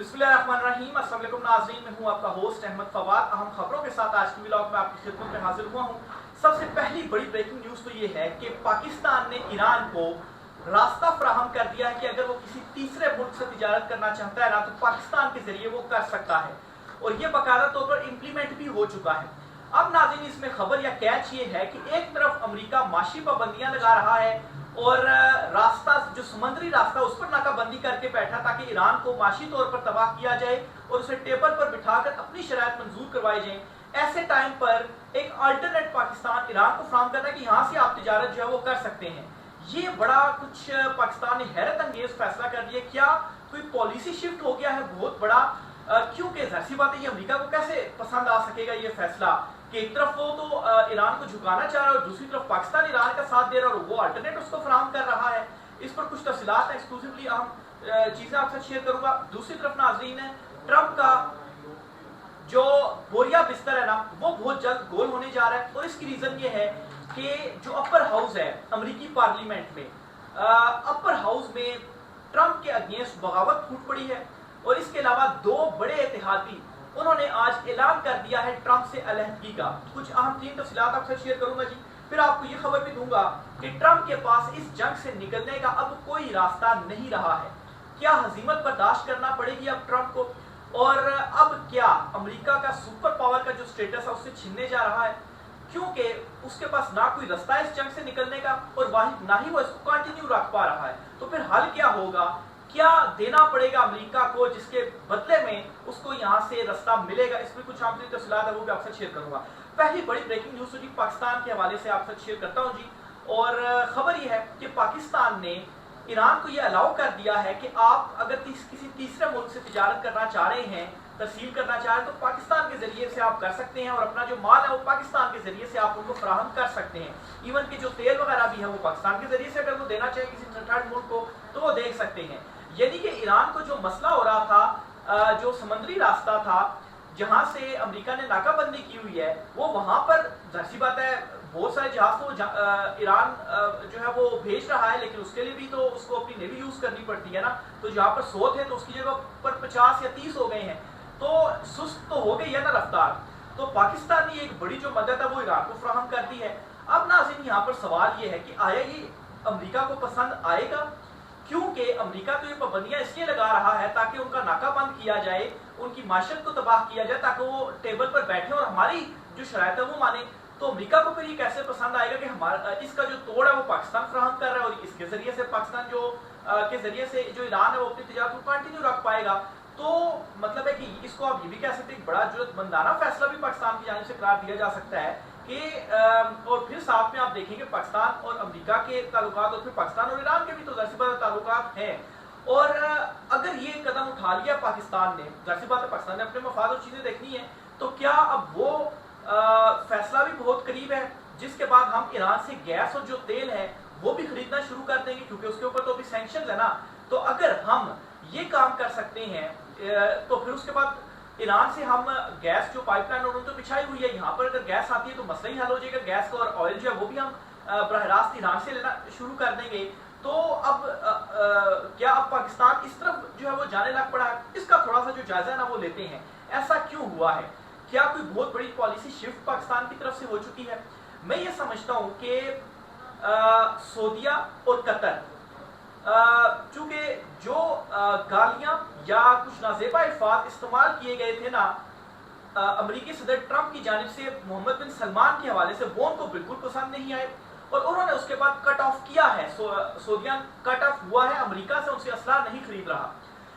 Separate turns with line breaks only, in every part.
बिस्मिल्लाहिर्रहमानिर्रहीम। अस्सलाम वालेकुम नाज़रीन, मैं हूं आपका होस्ट अहमद फवाद। अहम खबरों के साथ आज की व्लॉग में आपकी खिदमत में हाजिर हुआ हूं। सबसे पहली बड़ी ब्रेकिंग न्यूज़ तो ये है कि पाकिस्तान ने ईरान को रास्ता फराहम कर दिया है कि अगर वो किसी तीसरे मुल्क से तिजारत करना चाहता है ना, तो पाकिस्तान के जरिए वो कर सकता है और ये बाकायदा तौर पर इम्प्लीमेंट भी हो चुका है। अब नाज़रीन, इसमें खबर या कैच ये है कि एक तरफ अमेरिका माशी पाबंदियां लगा रहा है और रास्ता जो समुद्री रास्ता उस पर नाकाबंदी करके बैठा ताकि ईरान को माशी तौर पर तबाह किया जाए और उसे टेबल पर बिठाकर अपनी शराइत मंजूर करवाई जाए। ऐसे टाइम पर एक अल्टरनेट पाकिस्तान ईरान को फ्राहम करना कि यहाँ से आप तिजारत जो है वो कर सकते हैं। ये बड़ा कुछ पाकिस्तान ने हैरत अंगेज फैसला कर लिया। क्या कोई पॉलिसी शिफ्ट हो गया है बहुत बड़ा? क्योंकि जाहिर सी बात है, ये अमेरिका को कैसे पसंद आ सकेगा ये फैसला कि एक तरफ वो तो ईरान को झुकाना चाह रहा है और दूसरी तरफ पाकिस्तान ईरान का साथ दे रहा है और वो अल्टरनेट उसको फराहम कर रहा है। इस पर कुछ तफसीलात एक्सक्लूसिवली हम चीजें आपसे शेयर करूंगा। दूसरी तरफ नाजरीन है, ट्रंप का जो बोरिया बिस्तर है ना, वो बहुत जल्द गोल होने जा रहा है और इसकी रीजन ये है कि जो अपर हाउस है अमेरिकी पार्लियामेंट में, अपर हाउस में ट्रंप के अगेंस्ट बगावत फूट पड़ी है और इसके अलावा दो बड़े इत्तेहादी उन्होंने आज ऐलान कर दिया है ट्रंप से अलहदगी का। कुछ अहम तीन तफसीलात आपसे शेयर करूंगा जी। फिर आपको ये खबर भी दूंगा कि ट्रंप के पास इस जंग से निकलने का अब कोई रास्ता नहीं रहा है। क्या हजीमत बर्दाश्त करना पड़ेगी अब ट्रंप को? और अब क्या अमेरिका का सुपर पावर का जो स्टेटस है उससे छीनने जा रहा है, क्योंकि उसके पास ना कोई रास्ता है इस जंग से निकलने का और ना ही वो इसको कंटिन्यू रख पा रहा है। तो फिर हल क्या होगा? क्या देना पड़ेगा अमेरिका को जिसके बदले में उसको यहाँ से रास्ता मिलेगा? इसमें कुछ आमतौर तफसीलात है वो भी आपसे शेयर करूंगा। पहली बड़ी ब्रेकिंग न्यूज जी पाकिस्तान के हवाले से आपसे शेयर करता हूँ जी। और खबर यह है कि पाकिस्तान ने ईरान को यह अलाउ कर दिया है कि आप अगर किसी तीसरे मुल्क से तिजारत करना चाह रहे हैं, तरसील करना चाह रहे हैं, तो पाकिस्तान के जरिए से आप कर सकते हैं और अपना जो माल है वो पाकिस्तान के जरिए से आप उनको फराहम कर सकते हैं। इवन कि जो तेल वगैरह भी है वो पाकिस्तान के जरिए से अगर वो देना चाहे किसी थर्ड मुल्क को तो वो दे सकते हैं। यानी कि ईरान को जो मसला हो रहा था, जो समुद्री रास्ता था जहां से अमेरिका ने नाकाबंदी की हुई है, वो वहां पर जाहिर सी बात है बहुत सारे जहाज तो ईरान जो है वो भेज रहा है, लेकिन उसके लिए भी तो उसको अपनी नेवी यूज करनी पड़ती है ना। तो जहां पर 100 थे तो उसकी जगह पर 50 या 30 हो गए हैं, तो सुस्त तो हो गई है ना रफ्तार। तो पाकिस्तान ने एक बड़ी जो मदद है वो ईरान को फराहम कर दी है। अब नाज़रीन, यहाँ पर सवाल ये है कि आया ये अमेरिका को पसंद आएगा? क्योंकि अमेरिका तो ये पाबंदियां इसलिए लगा रहा है ताकि उनका नाका बंद किया जाए, उनकी माशत को तबाह किया जाए, ताकि वो टेबल पर बैठे और हमारी जो शरायत है वो माने। तो अमेरिका को फिर ये कैसे पसंद आएगा कि हमारा इसका जो तोड़ है वो पाकिस्तान फराहम कर रहा है और इसके जरिए से पाकिस्तान जो के जरिए से जो ईरान है वो अपनी तिजारत को कंटिन्यू रख पाएगा। तो मतलब है कि इसको आप ये भी कह सकते हैं बड़ा जरूरतमंदाना फैसला भी पाकिस्तान की जानिब से करार दिया जा सकता है कि और फिर साथ में आप देखेंगे पाकिस्तान और अमेरिका के ताल्लुकात और फिर पाकिस्तान और ईरान के भी तो जाहिर सी बात है ताल्लुकात हैं। और अगर ये कदम उठा लिया पाकिस्तान ने, जाहिर सी बात है पाकिस्तान ने अपने मफाद और चीजें देखनी है, तो क्या अब वो फैसला भी बहुत करीब है जिसके बाद हम ईरान से गैस और जो तेल है वो भी खरीदना शुरू कर देंगे, क्योंकि उसके ऊपर तो अभी सैंक्शंस है ना। तो अगर हम ये काम कर सकते हैं तो फिर उसके बाद ईरान से हम गैस जो पाइपलाइन उन्होंने तो बिछाई हुई है, यहाँ पर अगर गैस आती है तो मसला ही हल हो जाएगा। गैस का और ऑयल जो है वो भी हम बरह रास्त ईरान से लेना शुरू कर देंगे। तो अब क्या अब पाकिस्तान इस तरफ जो है वो जाने लग पड़ा है? इसका थोड़ा सा जो जायजा है ना वो लेते हैं। ऐसा क्यों हुआ है? क्या कोई बहुत बड़ी पॉलिसी शिफ्ट पाकिस्तान की तरफ से हो चुकी है? मैं ये समझता हूँ कि सऊदीया और कतर चूंकि जो गालियां या कुछ नाजेबा अल्फाज इस्तेमाल किए गए थे ना अमेरिकी सदर ट्रंप की जानिब से मोहम्मद बिन सलमान के हवाले से, वो उनको बिल्कुल पसंद नहीं आए और उन्होंने उसके बाद कट ऑफ किया है। सऊदीया कट ऑफ हुआ है, अमेरिका से उनसे असला नहीं खरीद रहा।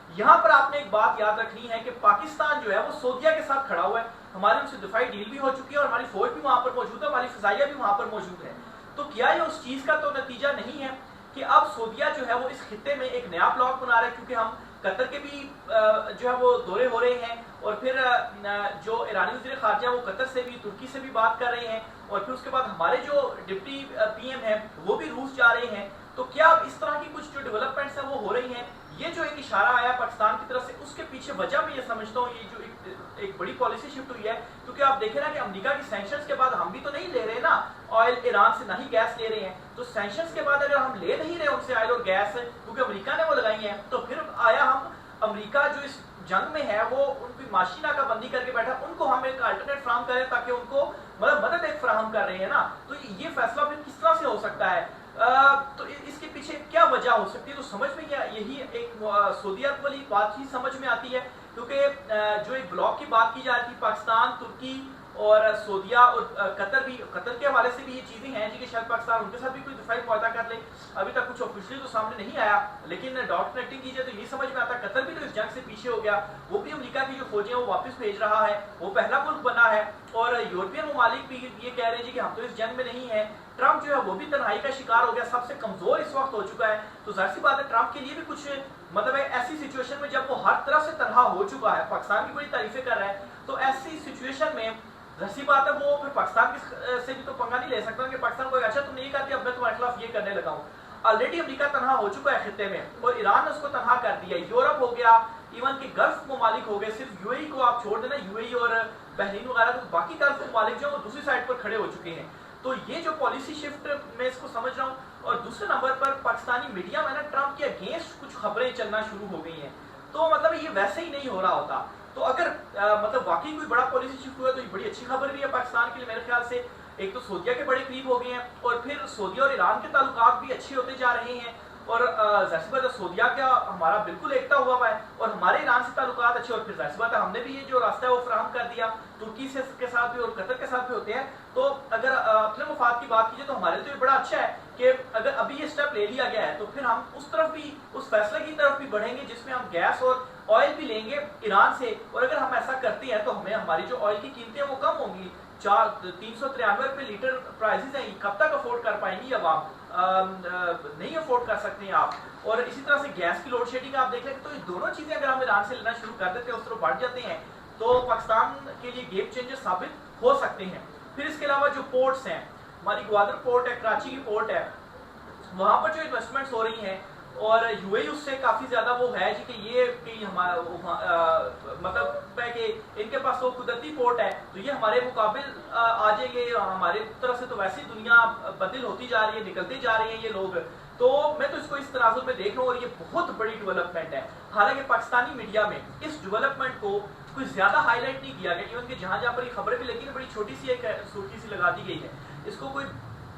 यहाँ पर आपने एक बात याद रखनी है कि पाकिस्तान जो है वो सऊदीया के साथ खड़ा हुआ है। हमारी उनसे दिफाई डील भी हो चुकी है और हमारी फौज भी वहां पर मौजूद है, हमारी फिजाइया भी वहां पर मौजूद है। तो क्या ये उस चीज का तो नतीजा नहीं है कि अब सऊदीया जो है वो इस खित्ते में एक नया ब्लॉक बना रहा है? क्योंकि हम कतर के भी जो है वो दौरे हो रहे हैं और फिर जो ईरानी वज़ीर ख़ारजा वो कतर से भी तुर्की से भी बात कर रहे हैं और फिर उसके बाद हमारे जो डिप्टी पीएम है वो भी रूस जा रहे हैं। तो क्या अब इस तरह की कुछ जो डेवलपमेंट्स हैं वो हो रही हैं? ये जो एक इशारा आया पाकिस्तान की तरफ से, उसके पीछे वजह मैं ये समझता हूँ ये जो एक बड़ी पॉलिसी शिफ्ट हुई है। क्योंकि आप देखें ना कि अमेरिका की सैंक्शंस के बाद हम भी तो नहीं ले रहे ना ऑयल ईरान से, ना ही गैस ले रहे हैं। तो सैंक्शंस के बाद अगर हम ले नहीं रहे उनसे ऑयल और गैस, क्योंकि अमेरिका ने वो लगाई है, तो फिर आया हम अमेरिका जो इस जंग में है वो उनकी माशी नाकाबंदी करके बैठा, उनको हम एक अल्टरनेट फराहम करें ताकि उनको मतलब मदद एक फराहम कर रहे हैं ना, तो ये फैसला फिर किस तरह से हो सकता है? तो इसके पीछे क्या वजह हो सकती है? तो समझ में यही एक सऊदी अरब वाली बात ही समझ में आती है, क्योंकि जो एक ब्लॉक की बात की जा रही थी, पाकिस्तान, तुर्की और सऊदिया और कतर के हवाले से भी ये चीजें हैं जी कि शायद पाकिस्तान उनके साथ भी कोई दिफाई मुआहदा कर ले। अभी तक कुछ ऑफिशियली तो सामने नहीं आया, लेकिन डॉट कनेक्टिंग कीजिए तो ये समझ में आता है कतर भी तो इस जंग से पीछे हो गया, वो भी अमेरिका की जो फौजें वो वापस भेज रहा है, वो पहला मुल्क बना है। और यूरोपियन ममालिक भी ये कह रहे हैं जी कि हम तो इस जंग में नहीं है। ट्रंप जो है वो भी तन्हाई का शिकार हो गया, सबसे कमजोर इस वक्त हो चुका है। तो जाहिर सी बात है ट्रंप के लिए भी कुछ मतलब है ऐसी सिचुएशन में जब वो हर तरफ से तनहा हो चुका है, पाकिस्तान की बड़ी तारीफें कर रहा है, तो ऐसी सिचुएशन में जाहिर बात है वो फिर पाकिस्तान से भी तो पंगा नहीं ले सकता कि पाकिस्तान को अच्छा तुमने ये कहा अब मैं तुम्हारे खिलाफ ये करने लगा हूँ। ऑलरेडी अमेरिका तनहा हो चुका है खित्ते में और ईरान ने उसको तनहा कर दिया, यूरोप हो गया, इवन के गल्फ ममालिक हो गए, सिर्फ यूएई को आप छोड़ देना, यूएई और बहरीन वगैरह, तो बाकी गल्फ ममालिक जो दूसरी साइड पर खड़े हो चुके हैं। तो ये जो पॉलिसी शिफ्ट मैं इसको समझ रहा हूँ। और दूसरे नंबर पर पाकिस्तानी मीडिया में ना ट्रंप के अगेंस्ट कुछ खबरें चलना शुरू हो गई हैं, तो मतलब ये वैसे ही नहीं हो रहा होता। तो अगर मतलब वाकई कोई बड़ा पॉलिसी शिफ्ट हुआ तो ये बड़ी अच्छी खबर भी है पाकिस्तान के लिए मेरे ख्याल से। एक तो सऊदीया के बड़े करीब हो गए हैं और फिर सऊदीया और ईरान के ताल्लुकात भी अच्छे होते जा रहे हैं। और जाहिर सी बात है सऊदीया का हमारा बिल्कुल एकता हुआ है और हमारे ईरान से ताल्लुकात अच्छे, और फिर जाहिर सी बात है हमने भी ये जो रास्ता है वो फराहम कर दिया, तुर्की से के साथ भी और कतर के साथ भी होते हैं। तो अगर अपने मुफाद की बात कीजिए तो हमारे लिए तो ये बड़ा अच्छा है कि अगर अभी ये स्टेप ले लिया गया है तो फिर हम उस तरफ भी, उस फैसले की तरफ भी बढ़ेंगे जिसमें हम गैस और ऑयल भी लेंगे ईरान से। और अगर हम ऐसा करते हैं तो हमें हमारी जो ऑयल की कीमतें वो कम होंगी। 393 रुपए लीटर प्राइसेस हैं, कब तक अफोर्ड कर पाएंगी अब आप? नहीं अफोर्ड कर सकते हैं आप। और इसी तरह से गैस की लोड शेडिंग आप देख लें, तो ये दोनों चीजें अगर हम ईरान से लेना शुरू कर देते हैं, उस तरफ बढ़ जाते हैं, तो पाकिस्तान के लिए गेम चेंजर साबित हो सकते हैं। फिर इसके अलावा जो पोर्ट्स हैं, हमारी ग्वादर पोर्ट है, कराची की पोर्ट है, वहां पर जो इन्वेस्टमेंट्स हो रही हैं और यूएई उससे काफी ज्यादा वो है जी कि ये कि हमारा मतलब है कि इनके पास तो कुदरती पोर्ट है, तो ये हमारे मुकाबिल आ जाएंगे। हमारे तरफ से तो वैसी दुनिया बदल होती जा रही है, निकलते जा रहे हैं ये लोग। तो मैं तो इसको इस तराजू में देख रहा हूँ और ये बहुत बड़ी डेवलपमेंट है। हालांकि पाकिस्तानी मीडिया में इस डेवलपमेंट को कुछ ज्यादा हाईलाइट नहीं किया गया, इवन कि जहां जहां पर ये खबरें भी लगी, बड़ी छोटी सी एक सुर्खी सी लगा दी गई है, इसको कोई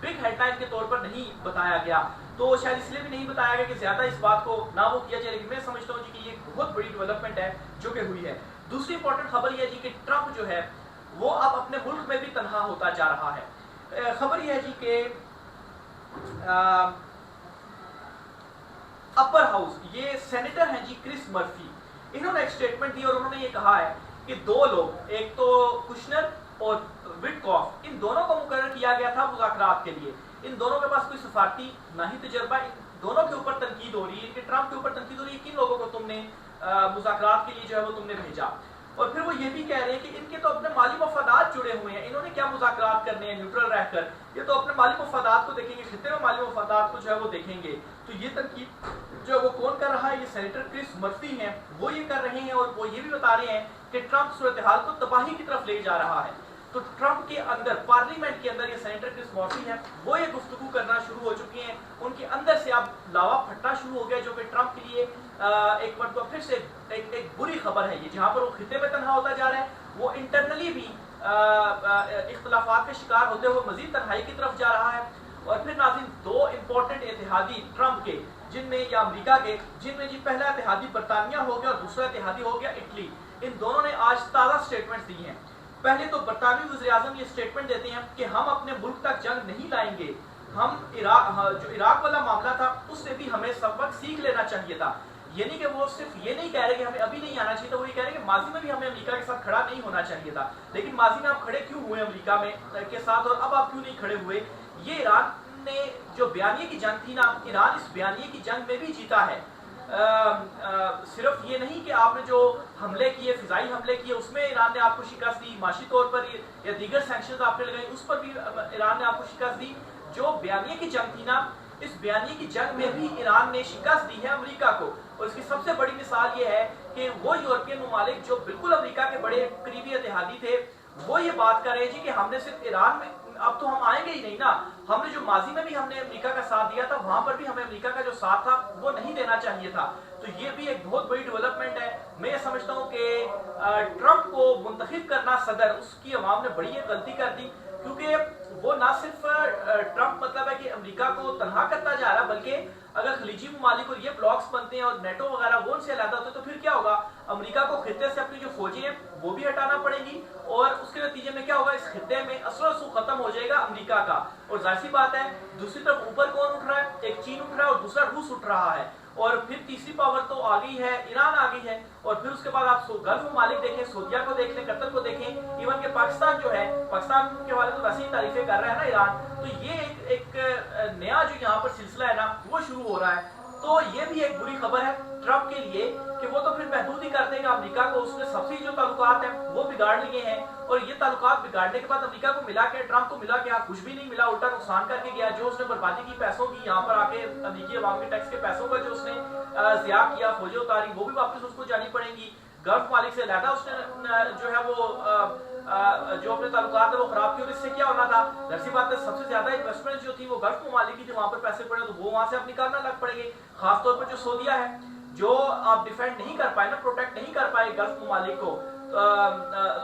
बिग हेडलाइन के तौर पर नहीं बताया गया। तो शायद इसलिए भी नहीं बताया गया कि ज्यादा इस बात को ना वो किया जाए, लेकिन मैं समझता हूँ कि ये बहुत बड़ी डेवलपमेंट है जो कि हुई है। दूसरी इंपॉर्टेंट खबर यह है जी कि ट्रंप जो है वो अब अपने मुल्क में भी तनहा होता जा रहा है। खबर यह है जी कि अपर हाउस, ये सेनेटर हैं जी क्रिस मर्फी, इन्होंने एक स्टेटमेंट दी और उन्होंने ये कहा है कि दो लोग, एक तो कुशनर और विटकॉफ, इन दोनों को मुकर्रर किया गया था मुज़ाकरात के लिए। इन दोनों के पास कोई सफारती ना ही तजर्बा, इन दोनों के ऊपर तनकीद हो रही है, ट्रंप के ऊपर तनकीद हो रही है, किन लोगों को तुमने मुज़ाकरात के लिए जो है वो तुमने भेजा। और फिर वो ये भी कह रहे हैं कि इनके तो अपने माली मफादात जुड़े हुए हैं, इन्होंने क्या मुज़ाकरात करने हैं न्यूट्रल रहकर, ये तो अपने माली मफादात को देखेंगे, खित्ते में माली मफादात को जो है वो देखेंगे। तो ये तनकीद जो वो कौन कर रहा है, ये सेनेटर क्रिस मर्फी हैं, वो ये कर रहे हैं और वो ये भी बता रहे हैं कि ट्रंप सूरत हाल को तबाही की तरफ ले जा रहा है। तो ट्रंप के अंदर, पार्लियामेंट के अंदर ये सेनेटर क्रिस मर्फी है, वो ये गुफ्तगू करना शुरू हो चुके हैं, उनके अंदर से अब लावा फटना शुरू हो गया, जो कि ट्रंप के लिए एक मरतबा फिर से एक बुरी खबर है। ये जहां पर वो खित्ते में तनहा होता जा रहा है, वो इंटरनली भी इख्तलाफात के शिकार होते हुए मजीद तन्हाई की तरफ जा रहा है। और फिर नाज़रीन, दो इंपॉर्टेंट इत्तेहादी ट्रंप के, जिनमें या अमेरिका के, जिनमें जी पहला इत्तेहादी बरतानिया हो गया और दूसरा इत्तेहादी हो गया इटली, इन दोनों ने आज ताज़ा स्टेटमेंट्स दी हैं। पहले तो बरतानवी वज़ीर-ए-आज़म ये स्टेटमेंट देते हैं कि हम अपने मुल्क तक जंग नहीं लाएंगे, हम जो इराक वाला मामला था उससे भी हमें सबक सीख लेना चाहिए था। यानी कि वो सिर्फ ये नहीं कह रहे कि हमें अभी नहीं आना चाहिए था, वो ये कह रहे हैं कि माजी में भी हमें अमेरिका के साथ खड़ा नहीं होना चाहिए था, लेकिन माजी में आप खड़े क्यों हुए अमेरिका में के साथ और अब आप क्यों नहीं खड़े हुए। ये ईरान ने जो बयानिए की जंग थी ना, ईरान इस बयानिए की जंग में भी जीता है। सिर्फ ये नहीं कि आपने जो हमले किए, फिजाई हमले किए, उसमें ईरान ने आपको शिकस्त दी, माशी तौर पर या दीगर सैंक्शंस आपने लगाई, उस पर भी ईरान ने आपको शिकस्त दी। जो बयानिए की जंग थी ना, इस बयानिए की जंग में भी ईरान ने शिकस्त दी है अमेरिका को। और इसकी सबसे बड़ी मिसाल ये है कि वो यूरोपियन ममालिक जो बिल्कुल अमेरिका के बड़े करीबी इत्तेहादी थे, वो ये बात कर रहे हैं जी कि हमने सिर्फ ईरान अब तो हम आएंगे ही नहीं ना। हमने जो माजी में भी हमने अमेरिका का साथ दिया था, वहां पर भी हमें अमेरिका का जो साथ था वो नहीं देना चाहिए था। तो ये भी एक बहुत बड़ी डेवलपमेंट है। मैं ये समझता हूँ कि ट्रंप को मुंतखब करना सदर, उसकी अवाम ने बड़ी गलती कर दी, क्योंकि वो ना सिर्फ ट्रंप मतलब है कि अमेरिका को तनहा करता जा रहा, बल्कि अगर खलीजी ममालिक और ये ब्लॉक्स बनते हैं और नेटो वगैरह वो उनसे अलग होते तो फिर क्या होगा, अमेरिका को खित्ते से अपनी जो फौजी हैं वो भी हटाना पड़ेगी, और उसके नतीजे में क्या होगा, इस खित्ते में असर रसूख खत्म हो जाएगा अमेरिका का। और जाहिर सी बात है, दूसरी तरफ ऊपर कौन उठ रहा है, एक चीन उठ रहा है और दूसरा रूस उठ रहा है, और फिर तीसरी पावर तो आ गई है, ईरान आ गई है, और फिर उसके बाद आप गल्फ ममालिक देखें, सऊदीया को देख लें, कतर को देखें, इवन के पाकिस्तान जो है, पाकिस्तान के वाले तो वैसे ही तारीफें कर रहा है ना ईरान। तो ये एक नया जो यहाँ पर सिलसिला है ना वो शुरू हो रहा है। तो ये भी एक बुरी खबर है ट्रंप के लिए कि वो तो फिर महदूद ही कर देगा अमेरिका को, उसने सबसे जो ताल्लुकात हैं वो बिगाड़ लिए हैं, और ये ताल्लुकात बिगाड़ने के बाद अमेरिका को मिला के, ट्रंप को मिला के कुछ भी नहीं मिला, उल्टा नुकसान करके गया। जो उसने बर्बादी की पैसों की, यहाँ पर आके अमेरिकी अवाम के टैक्स के पैसों का जो उसने ज़िया किया, फौजें उतारी, वो भी वापस उसको जानी पड़ेंगी। गल्फ मालिक से अलहदा उसने जो है वो जो अपने ताल्लुकात है वो खराब किए, और इससे क्या होना था, दरअसल बात है सबसे ज्यादा इन्वेस्टमेंट जो थी वो गल्फ ममालिक की, जो वहां पर पैसे पड़े तो वो वहां से आप निकालना लग पड़ेंगे। खासतौर पर जो सऊदीया है, जो आप डिफेंड नहीं कर पाए ना, प्रोटेक्ट नहीं कर पाए गल्फ ममालिक को,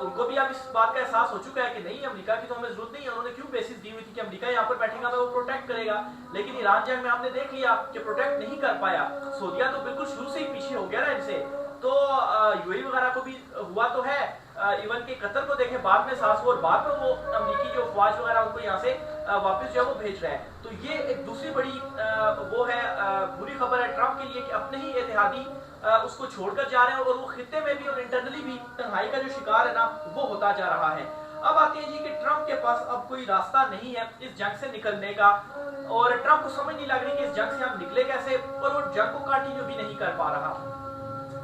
उनको भी अब इस बात का एहसास हो चुका है कि नहीं, अमेरिका की तो हमें जरूरत नहीं है। उन्होंने क्यों बेसिस दी हुई थी कि अमेरिका यहाँ पर बैठेगा तो वो प्रोटेक्ट करेगा, लेकिन ईरान जंग में हमने देख लिया कि प्रोटेक्ट नहीं कर पाया। सऊदीया तो बिल्कुल शुरू से ही पीछे हो गया ना इनसे। तो यूएई वगैरह को भी हुआ तो है, इवन के कतर को देखे बाद में सास और बाद में वो अमेरिकी जो फौज वगैरह उनको यहाँ से वापस जो है वो भेज रहे हैं। तो ये एक दूसरी बड़ी वो है बुरी खबर है ट्रंप के लिए कि अपने ही इत्तेहादी उसको छोड़कर जा रहे हैं, और वो खित्ते में भी और इंटरनली भी तन्हाई का जो शिकार है ना वो होता जा रहा है। अब आते हैं जी कि ट्रंप के पास अब कोई रास्ता नहीं है इस जंग से निकलने का, और ट्रंप को समझ नहीं लग रही कि इस जंग से हम निकले कैसे, और वो जंग को कंटिन्यू भी नहीं कर पा रहा।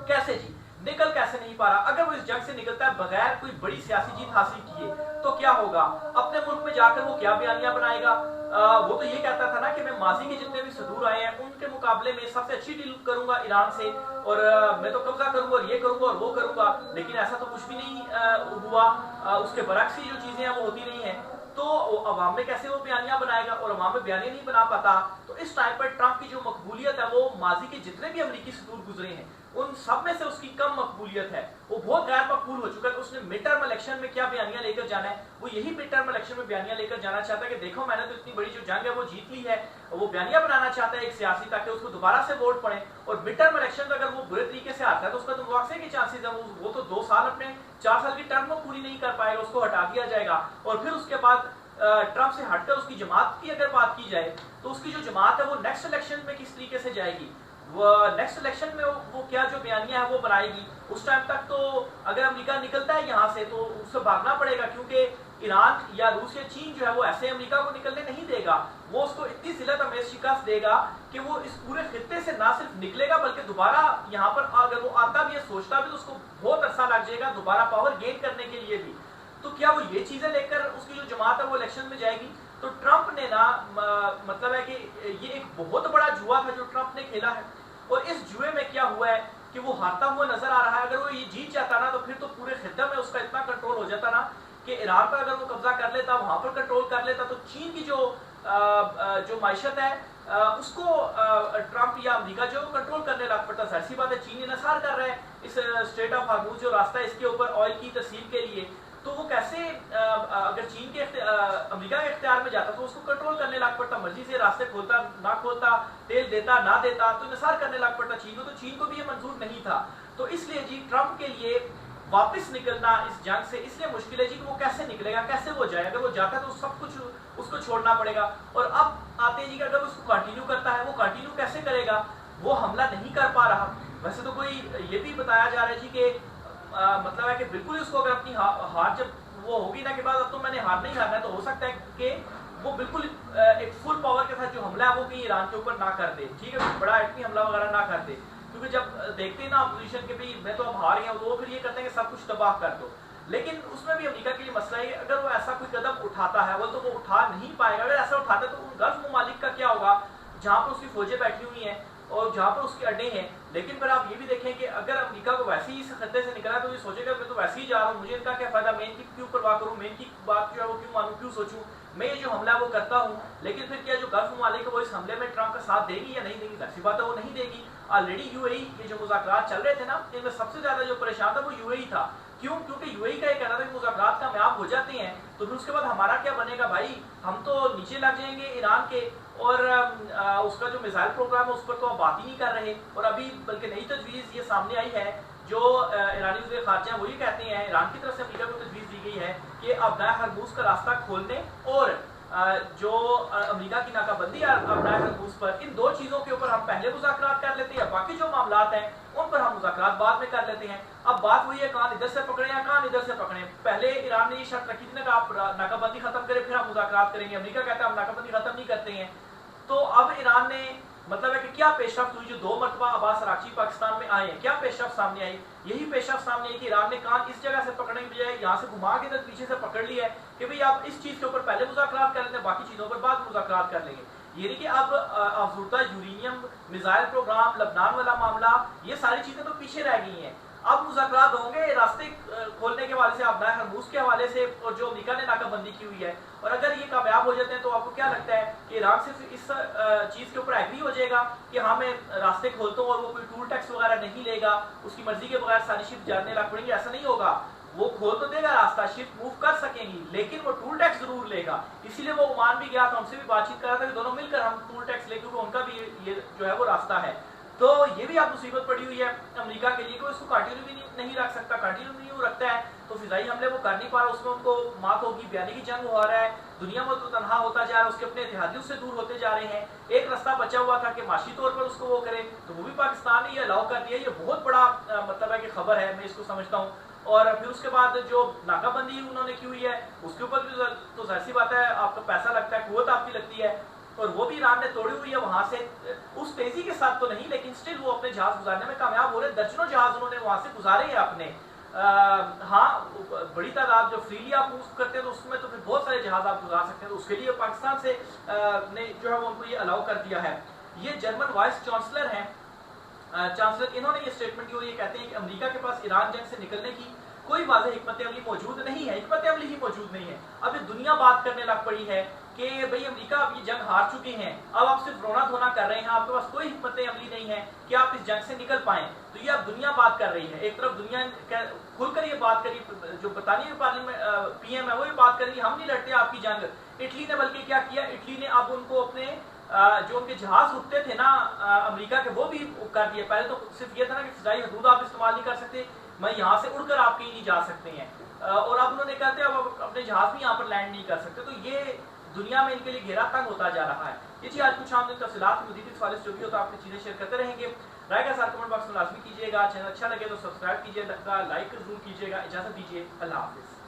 कैसे जी, निकल कैसे नहीं पा रहा? अगर वो इस जंग से निकलता है बगैर कोई बड़ी सियासी जीत हासिल किए तो क्या होगा? अपने मुल्क में जाकर वो क्या बयानियां बनाएगा? वो तो ये कहता था ना कि मैं माजी के जितने भी सदूर आए हैं उनके मुकाबले में सबसे अच्छी डील करूंगा ईरान से, और मैं तो कब्जा करूंगा और ये करूंगा और वो करूंगा, लेकिन ऐसा तो कुछ भी नहीं हुआ। उसके बरक्स ही जो चीजें हैं वो होती नहीं है। तो अवाम में कैसे वो बयानियां बनाएगा, और अवाम में बयानियां नहीं बना पाता तो इस टाइम पर ट्रंप की जो मकबूलियत है वो माजी के जितने भी अमेरिकी सदूर गुजरे हैं उन सब में से उसकी कम मकबूलियत है, वो बहुत गैर मकबूल हो चुका है। तो उसने मिड टर्म इलेक्शन में क्या बयानियां लेकर जाना है, वो यही मिड टर्म इलेक्शन में बयानियां लेकर जाना चाहता है कि देखो मैंने तो इतनी बड़ी जो जंग है वो जीत ली है, वो बयानियां बनाना चाहता है एक सियासी, ताकि उसको दोबारा से वोट पड़े। और मिड टर्म इलेक्शन अगर वो बुरे तरीके से आता है तो उसका तो मुआवजे के चांसेस है, वो तो 2 साल अपने 4 साल की टर्म को पूरी नहीं कर पाएगा, उसको हटा दिया जाएगा। और फिर उसके बाद ट्रंप से हटकर उसकी जमात की अगर बात की जाए तो उसकी जो जमात है वो नेक्स्ट इलेक्शन में किस तरीके से जाएगी, वो नेक्स्ट इलेक्शन में वो क्या जो बयानियां है वो बनाएगी। उस टाइम तक तो अगर अमेरिका निकलता है यहाँ से तो उससे भागना पड़ेगा, क्योंकि ईरान या रूस या चीन जो है वो ऐसे अमेरिका को निकलने नहीं देगा। वो उसको इतनी जिल्लत अमेज शिकस्त देगा कि वो इस पूरे खित्ते से ना सिर्फ निकलेगा बल्कि दोबारा यहाँ पर अगर वो आता भी है, सोचता भी, तो उसको बहुत अरसा लग जाएगा दोबारा पावर गेन करने के लिए भी। तो क्या वो ये चीजें लेकर उसकी जो जमात है वो इलेक्शन में जाएगी? तो ट्रंप ने ना मतलब है कि ये एक बहुत बड़ा जुआ था जो ट्रंप ने खेला है, और इस जुए में क्या हुआ है कि वो हारता हुआ नजर आ रहा है। अगर वो ये जीत जाता ना तो फिर तो पूरे खित्ते में उसका इतना कंट्रोल हो जाता ना कि ईरान पर अगर वो कब्जा कर लेता, वहां पर कंट्रोल कर लेता, तो चीन की जो माइशत है उसको ट्रंप या अमेरिका जो कंट्रोल करने लग पड़ता। जाहिर सी बात है चीन इन्हिसार कर रहा है इस स्ट्रेट ऑफ हार्मूज जो रास्ता है इसके ऊपर ऑयल की तसील के लिए, तो वो कैसे अगर चीन के अमेरिका के इख्तियार में जाता तो उसको कंट्रोल करने लग पड़ता, मर्जी से रास्ते खोलता ना खोलता, तेल देता ना देता, तो इन्हिसार करने लग पड़ता चीन को। तो चीन को भी ये मंजूर नहीं था। तो इसलिए जी ट्रंप के लिए वापस निकलना इस जंग से इसलिए मुश्किल है जी कि वो कैसे निकलेगा, कैसे वो जाए। अगर वो जाता है तो सब कुछ उसको छोड़ना पड़ेगा। और अब आते हैं जी कि अगर उसको कंटिन्यू करता है, वो कंटिन्यू कैसे करेगा? वो हमला नहीं कर पा रहा। वैसे तो कोई ये भी बताया जा रहा है जी कि मतलब है कि बिल्कुल उसको अगर अपनी हार जब वो होगी ना के बाद अब तो मैंने हार नहीं हारना है, तो हो सकता है कि वो बिल्कुल एक फुल पावर के साथ जो हमला है वो कहीं ईरान के ऊपर ना कर दे, ठीक है, बड़ा एटमी हमला वगैरह ना कर दे। क्योंकि जब देखते हैं ना अपोजिशन के भी मैं तो अब हार गया हूँ, तो वो फिर ये करते हैं कि सब कुछ तबाह कर दो। लेकिन उसमें भी अमेरिका के लिए मसला है कि अगर वो ऐसा कोई कदम उठाता है, वो तो वो उठा नहीं पाएगा। अगर ऐसा उठाता है तो उन गल्फ ममालिक का क्या होगा जहाँ पर उसकी फौजें बैठी हुई हैं और जहाँ पर उसके अड्डे हैं। लेकिन फिर आप ये भी देखें कि अगर अमेरिका को वैसे ही इस खत्ते से निकला तो ये सोचेगा मैं तो वैसे ही जा रहा हूँ, मुझे इनका क्या फायदा, मैं इनकी क्यों परवाह करूँ, मैं इनकी बात जो है वो क्यों मानूँ, क्यों सोचूँ, मैं ये जो हमला है वो करता हूँ, लेकिन फिर क्या जो गल्फ ममालिक है वो इस हमले में ट्रंप का साथ देगी या नहीं देगी? ऐसी बात है वो नहीं देगी। ऑलरेडी यूएई ये जो मुज़ाकरात चल रहे थे ना, इनमें सबसे ज्यादा जो परेशान था वो यूएई था। क्यों? क्योंकि यूएई का ये कहना था कि मुज़ाकरात कामयाब हो जाते हैं तो फिर उसके बाद हमारा क्या बनेगा भाई, हम तो नीचे लग जाएंगे ईरान के, और उसका जो मिसाइल प्रोग्राम है उस पर तो अब बात ही नहीं कर रहे। और अभी बल्कि नई तजवीज़ ये सामने आई है, जो ईरानी वज़ीर ख़ारजा वो ये कहते हैं, ईरान की तरफ से अमेरिका को तजवीज़ दी गई है कि अबनाए हरमुज़ का रास्ता खोलने और जो अमेरिका की नाकाबंदी है अबनाए हरमुज़ पर, इन दो चीज़ों के ऊपर हम पहले मुज़ाकरात कर लेते हैं, बाकी जो मामलात हैं उन पर हम मुज़ाकरात बाद में कर लेते हैं। अब बात वही है, कान इधर से पकड़े या कान इधर से पकड़े। पहले ईरान ने ये शर्त रखी थी ना कि आप नाकाबंदी खत्म करें फिर हम मुज़ाकरात करेंगे, अमेरिका कहता है हम नाकाबंदी खत्म नहीं करते हैं। तो अब ईरान ने मतलब है कि क्या पेशरफ्त हुई, जो 2 मरतबा अब्बास अरागची पाकिस्तान में आए हैं, क्या पेशरफ्त सामने आई? यही पेशरफ्त सामने आई कि ईरान ने कान इस जगह से पकड़ने की बजाय यहाँ से घुमा के पीछे से पकड़ लिया है कि भाई आप इस चीज के ऊपर पहले मुज़ाकरात कर लेते हैं, बाकी चीजों पर बाद मुज़ाकरात कर लेंगे। ये नहीं कि अब अफजुर्दा यूरेनियम मिसाइल प्रोग्राम, लबनान वाला मामला, ये सारी चीजें तो पीछे रह गई हैं। अब मुज़ाकरात होंगे रास्ते खोलने के हवाले से, अबनाए हरमुज़ के हवाले से, और जो अमेरिका ने नाकाबंदी की हुई है। और अगर ये कामयाब हो जाते हैं तो आपको क्या लगता है कि ईरान सिर्फ इस चीज के ऊपर एग्री हो जाएगा कि हाँ मैं रास्ते खोलता हूँ और वो कोई टूल टैक्स वगैरह नहीं लेगा, उसकी मर्जी के बगैर सारी शिप जाने लग पड़ेंगे? ऐसा नहीं होगा। वो खोल तो देगा रास्ता, शिप मूव कर सकेंगी, लेकिन वो टूल टैक्स जरूर लेगा। इसीलिए वो ओमान भी गया था, उनसे भी बातचीत कर रहा था कि दोनों मिलकर हम टूल टैक्स लें, क्योंकि उनका भी ये जो है वो रास्ता है। तो ये भी आप मुसीबत पड़ी हुई है अमेरिका के लिए, कोई इसको कंटिन्यू भी नहीं रख सकता। कंटिन्यू नहीं रखता है तो फिजाई हमले वो कर नहीं पा रहा, उसमें उनको मात होगी, बयानी की जंग हो रहा है, दुनिया में तो तनहा होता जा रहा है, उसके अपने इत्तेहादियों से दूर होते जा रहे हैं। एक रास्ता बचा हुआ था कि माशी तौर पर उसको वो करे, तो वो भी पाकिस्तान ने ये अलाउ कर दिया। ये बहुत बड़ा मतलब है कि खबर है, मैं इसको समझता हूँ। और फिर उसके बाद जो नाकाबंदी उन्होंने की हुई है उसके ऊपर भी तो जाहिर सी बात है आपका पैसा लगता है, कुव्वत आपकी लगती है, और वो भी ईरान ने तोड़ी हुई है। वहां से उस तेजी के साथ तो नहीं, लेकिन स्टिल वो अपने जहाज गुजारने में कामयाब हो रहे। दर्जनों जहाज उन्होंने वहां से गुजारे हैं अपने। हाँ, बड़ी तादाद जो फ्रीली आप मूव करते हैं तो उसमें तो फिर बहुत सारे जहाज आप गुजार सकते हैं, तो उसके लिए पाकिस्तान से ने जो है वो उनको ये अलाउ कर दिया है। ये जर्मन वाइस चांसलर हैं, चांसलर, इन्होंने ये स्टेटमेंट की और ये कहते हैं कि अमेरिका के पास ईरान जंग से निकलने की कोई वाज़ेह हिकमत अमली मौजूद नहीं है, हिकमत अमली ही मौजूद नहीं है। अब ये दुनिया बात करने लग पड़ी है कि भाई अमेरिका अब ये जंग हार चुके हैं, अब आप सिर्फ रोना धोना कर रहे हैं, आपके पास कोई हिकमत अमली नहीं है कि आप इस जंग से निकल पाएं। तो ये अब दुनिया बात कर रही है। एक तरफ दुनिया खुलकर ये बात करी, जो बरतानिया पार्लियामेंट पीएम है वो ये बात करी हम नहीं लड़ते आपकी जंग। इटली ने बल्कि क्या किया, इटली ने अब उनको अपने जो उनके जहाज उठते थे ना अमेरिका के, वो भी कर दिए। पहले तो सिर्फ ये था ना कि फिजाई हदूद आप इस्तेमाल नहीं कर सकते, मैं यहाँ से उड़कर आप कहीं नहीं जा सकते हैं, और अब उन्होंने कहते हैं अब अपने जहाज भी यहाँ पर लैंड नहीं कर सकते। तो ये दुनिया में इनके लिए घेरा तंग होता जा रहा है। ये थी आज कुछ आम दिन तफसीलात। मज़ीद इस वाले जो भी हो तो आपने चीज़ें शेयर करते रहेंगे। राय का साथ कमेंट बॉक्स में लाजमी कीजिएगा। चैनल अच्छा लगे तो सब्सक्राइब कीजिएगा, लाइक जरूर कीजिएगा। इजाज़त दीजिए, अल्लाह हाफिज़।